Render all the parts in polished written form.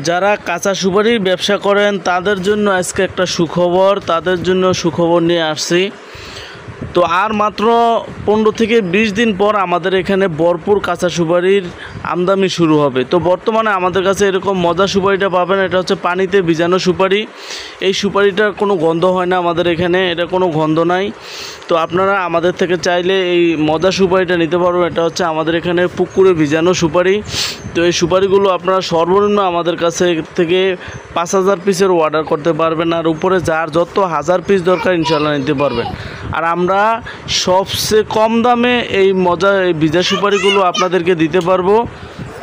যারা কাঁচা সুপারির ব্যবসা করেন তাদের জন্য আজকে একটা সুখবর নিয়ে আসছি। তো আর মাত্র 15 থেকে 20 দিন পর আমাদের এখানে ভরপুর কাঁচা সুপারির আমদানি শুরু হবে। তো বর্তমানে আমাদের কাছে এরকম মজা সুপারিটা পাবেন। এটা হচ্ছে পানিতে ভিজানো সুপারি। এই সুপারিটার কোনো গন্ধ হয় না আমাদের এখানে, এটা কোনো গন্ধ নাই। তো আপনারা আমাদের থেকে চাইলে এই মজা সুপারিটা নিতে পারবেন। এটা হচ্ছে আমাদের এখানে পুকুরে ভিজানো সুপারি। তো এই সুপারিগুলো আপনারা সর্বনিম্ন আমাদের কাছে থেকে 5000 পিসের অর্ডার করতে পারবেন, আর উপরে যার যত 1000 পিস দরকার ইনশাল্লাহ নিতে পারবেন। আর আমরা সবচেয়ে কম দামে এই ভিজা সুপারিগুলো আপনাদেরকে দিতে পারবো,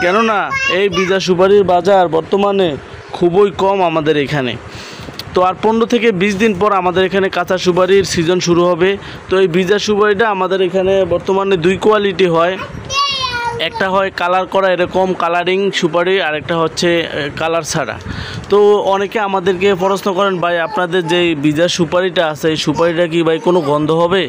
কেননা এই ভিজা সুপারির বাজার বর্তমানে খুবই কম আমাদের এখানে। তো আর 15 থেকে 20 দিন পর আমাদের এখানে কাঁচা সুপারির সিজন শুরু হবে। তো এই ভিজা সুপারিটা আমাদের এখানে বর্তমানে 2 কোয়ালিটি হয়। একটা হয় কালার করা এরকম কালারিং সুপারি, আর একটা হচ্ছে কালার ছাড়া। তো অনেকে আমাদেরকে প্রশ্ন করেন, ভাই আপনাদের যে ভিজা সুপারিটা আছে এই সুপারিটা কি ভাই কোনো গন্ধ হবে?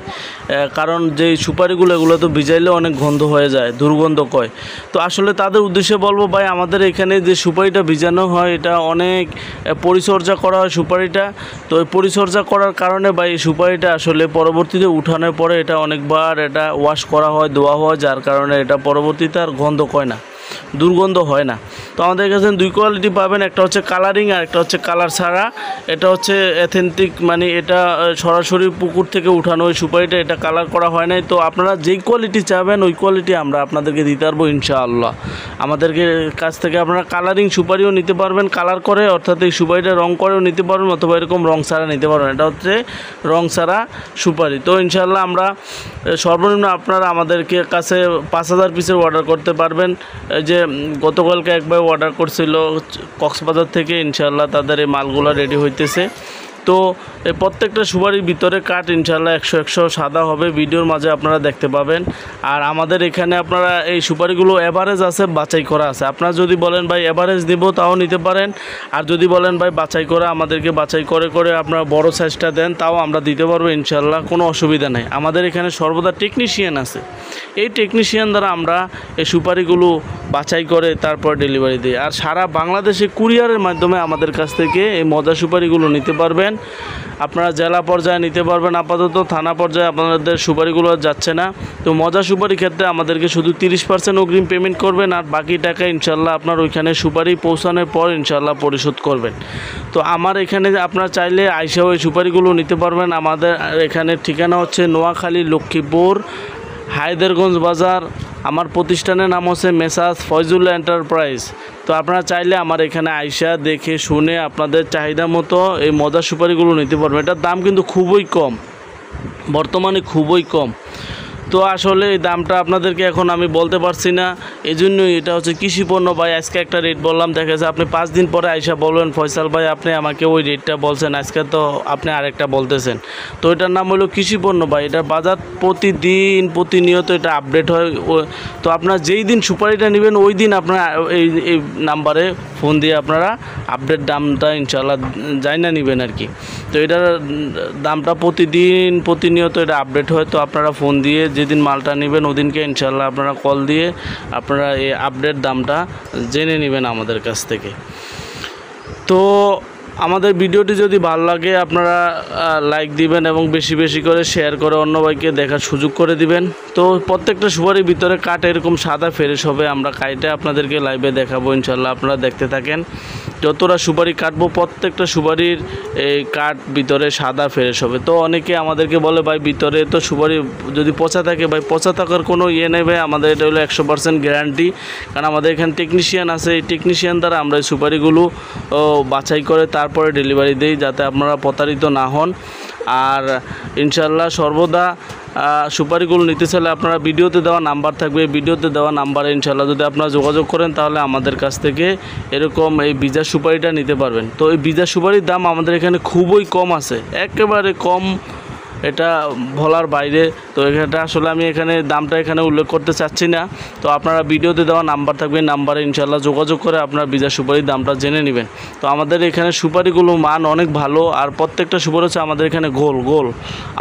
কারণ যে সুপারিগুলো এগুলো তো ভিজাইলে অনেক গন্ধ হয়ে যায়, দুর্গন্ধ কয়। তো আসলে তাদের উদ্দেশ্যে বলবো, ভাই আমাদের এখানে যে সুপারিটা ভিজানো হয় এটা অনেক পরিচর্যা করা হয় সুপারিটা। তো এই পরিচর্যা করার কারণে ভাই এই সুপারিটা আসলে পরবর্তীতে উঠানোর পরে এটা অনেকবার এটা ওয়াশ করা হয়, ধোয়া হয়, যার কারণে এটা পরবর্তীতে আর গন্ধ কয় না, দুর্গন্ধ হয় না। তো আমাদের কাছে 2 কোয়ালিটি পাবেন, একটা হচ্ছে কালারিং আর একটা হচ্ছে কালার ছাড়া। এটা হচ্ছে অথেন্টিক, মানে এটা সরাসরি পুকুর থেকে উঠানো ওই সুপারিটা, এটা কালার করা হয় নাই। তো আপনারা যেই কোয়ালিটি চাবেন ওই কোয়ালিটি আমরা আপনাদেরকে দিতে পারবো ইনশাআল্লাহ। আমাদেরকে কাছ থেকে আপনারা কালারিং সুপারিও নিতে পারবেন, কালার করে, অর্থাৎ এই সুপারিটা রং করেও নিতে পারবেন, অথবা এরকম রং ছাড়া নিতে পারবেন। এটা হচ্ছে রং ছাড়া সুপারি। তো ইনশাআল্লাহ আমরা সর্বনিম্ন আপনারা আমাদেরকে কাছে 5000 পিসের অর্ডার করতে পারবেন। যে গতকালকে একবার অর্ডার করছিল কক্সবাজার থেকে, ইনশাআল্লাহ তাদের এই মালগুলো রেডি হইতেছে। তো এই প্রত্যেকটা সুপারির ভিতরে কাঠ ইনশাআল্লাহ 100 সাদা হবে, ভিডিওর মাঝে আপনারা দেখতে পাবেন। আর আমাদের এখানে আপনারা এই সুপারিগুলো এভারেজ আছে, বাছাই করা আছে। আপনারা যদি বলেন ভাই এভারেজ নিব তাও নিতে পারেন, আর যদি বলেন ভাই বাছাই করা, আমাদেরকে বাছাই করে আপনারা বড় সাইজটা দেন, তাও আমরা দিতে পারবো ইনশাআল্লাহ, কোনো অসুবিধা নেই। আমাদের এখানে সর্বদা টেকনিশিয়ান আছে, এই টেকনিশিয়ান দ্বারা আমরা এই সুপারিগুলো বাছাই করে তারপর ডেলিভারি দিই। আর সারা বাংলাদেশে কুরিয়ারের মাধ্যমে আমাদের কাছ থেকে এই মজা সুপারিগুলো নিতে পারবেন। আপনারা জেলা পর্যায়ে নিতে পারবেন, আপাতত থানা পর্যায়ে আপনাদের সুপারিগুলো যাচ্ছে না। তো মজা সুপারি ক্ষেত্রে আমাদেরকে শুধু 30% অগ্রিম পেমেন্ট করবেন, আর বাকি টাকা ইনশাল্লাহ আপনার ওইখানে সুপারি পৌঁছানোর পর ইনশাল্লাহ পরিশোধ করবেন। তো আমার এখানে আপনারা চাইলে আইসা ওই সুপারিগুলো নিতে পারবেন। আমাদের এখানে ঠিকানা হচ্ছে নোয়াখালী, লক্ষ্মীপুর, হায়দারগঞ্জ বাজার। আমার প্রতিষ্ঠানের নাম হচ্ছে মেসাজ ফয়জুল এন্টারপ্রাইজ। তো আপনারা চাইলে আমার এখানে আইসা দেখে শুনে আপনাদের চাহিদা মতো এই মজা সুপারিগুলো নিতে পারবেন। এটার দাম কিন্তু খুবই কম, বর্তমানে খুবই কম। তো আসলে এই দামটা আপনাদেরকে এখন আমি বলতে পারছি না, এই জন্যই এটা হচ্ছে কৃষি পণ্য। ভাই আজকে একটা রেট বললাম, দেখা যাচ্ছে আপনি 5 দিন পরে আইসা বলবেন ফয়সাল ভাই আপনি আমাকে ওই রেটটা বলছেন, আজকে তো আপনি আরেকটা বলতেছেন। তো এটার নাম হলো কৃষি পণ্য ভাই। এটার বাজার প্রতিনিয়ত এটা আপডেট হয়। তো আপনারা যেই দিন সুপারিটা নেবেন ওই দিন আপনারা এই নাম্বারে ফোন দিয়ে আপনারা আপডেট দামটা ইনশাল্লাহ জানা নেবেন আর কি। তো এটার দামটা প্রতিনিয়ত এটা আপডেট হয়। তো আপনারা ফোন দিয়ে যেদিন মালটা নেবেন ওদিনকে ইনশাল্লাহ আপনারা কল দিয়ে আপনারা এই আপডেট দামটা জেনে নেবেন আমাদের কাছ থেকে। তো আমাদের ভিডিওটি যদি ভালো লাগে আপনারা লাইক দিবেন এবং বেশি বেশি করে শেয়ার করে অন্য ভাইকে দেখার সুযোগ করে দিবেন। তো প্রত্যেকটা সুপারির ভিতরে কাঠ এরকম সাদা ফ্রেশ হবে, আমরা কাইটে আপনাদেরকে লাইভে দেখাবো ইনশাল্লাহ, আপনারা দেখতে থাকেন। যতটা সুপারি কাটবো প্রত্যেকটা সুপারির এই কাঠ ভিতরে সাদা ফ্রেশ হবে। তো অনেকে আমাদেরকে বলে ভাই ভিতরে তো সুপারি যদি পচা থাকে, ভাই পচা থাকার কোনো ইয়ে নেই ভাই, আমাদের এটা হলো 100% গ্যারান্টি। কারণ আমাদের এখানে টেকনিশিয়ান আছে, এই টেকনিশিয়ান দ্বারা আমরা এই সুপারিগুলো বাছাই করে তারপরে ডেলিভারি দিই, যাতে আপনারা প্রতারিত না হন। আর ইনশাল্লাহ সর্বদা সুপারিগুলো নিতে চাইলে আপনারা ভিডিওতে দেওয়া নাম্বার থাকবে, ভিডিওতে দেওয়া নাম্বারে ইনশাল্লাহ যদি আপনারা যোগাযোগ করেন তাহলে আমাদের কাছ থেকে এরকম এই ভিজা সুপারিটা নিতে পারবেন। তো এই ভিজা সুপারির দাম আমাদের এখানে খুবই কম আছে, একেবারে কম এটা বলার বাইরে। তো এটা আসলে আমি এখানে দামটা এখানে উল্লেখ করতে চাচ্ছি না। তো আপনারা ভিডিওতে দেওয়া নাম্বার থাকবে, নাম্বারে ইনশাল্লাহ যোগাযোগ করে আপনার বিজা সুপারির দামটা জেনে নেবেন। তো আমাদের এখানে সুপারিগুলো মান অনেক ভালো, আর প্রত্যেকটা সুপারি হচ্ছে আমাদের এখানে গোল গোল।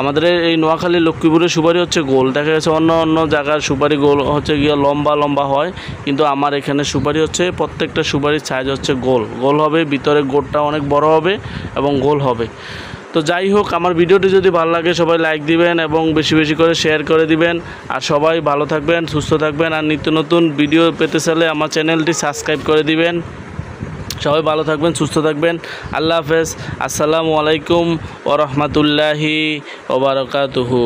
আমাদের এই নোয়াখালী লক্ষ্মীপুরের সুপারি হচ্ছে গোল। দেখা গেছে অন্য অন্য জায়গার সুপারি গোল হচ্ছে গিয়ে লম্বা লম্বা হয়, কিন্তু আমার এখানে সুপারি হচ্ছে প্রত্যেকটা সুপারির সাইজ হচ্ছে গোল গোল হবে, ভিতরে গোড়টা অনেক বড় হবে এবং গোল হবে। তো যাই হোক, আমার ভিডিওটি যদি ভালো লাগে সবাই লাইক দিবেন এবং বেশি বেশি করে শেয়ার করে দিবেন। আর সবাই ভালো থাকবেন, সুস্থ থাকবেন, আর নিত্য নতুন ভিডিও পেতে চাইলে আমার চ্যানেলটি সাবস্ক্রাইব করে দিবেন। সবাই ভালো থাকবেন, সুস্থ থাকবেন। আল্লাহ হাফেজ। আসসালামু আলাইকুম ওয়া রাহমাতুল্লাহি ওয়া বারাকাতুহু।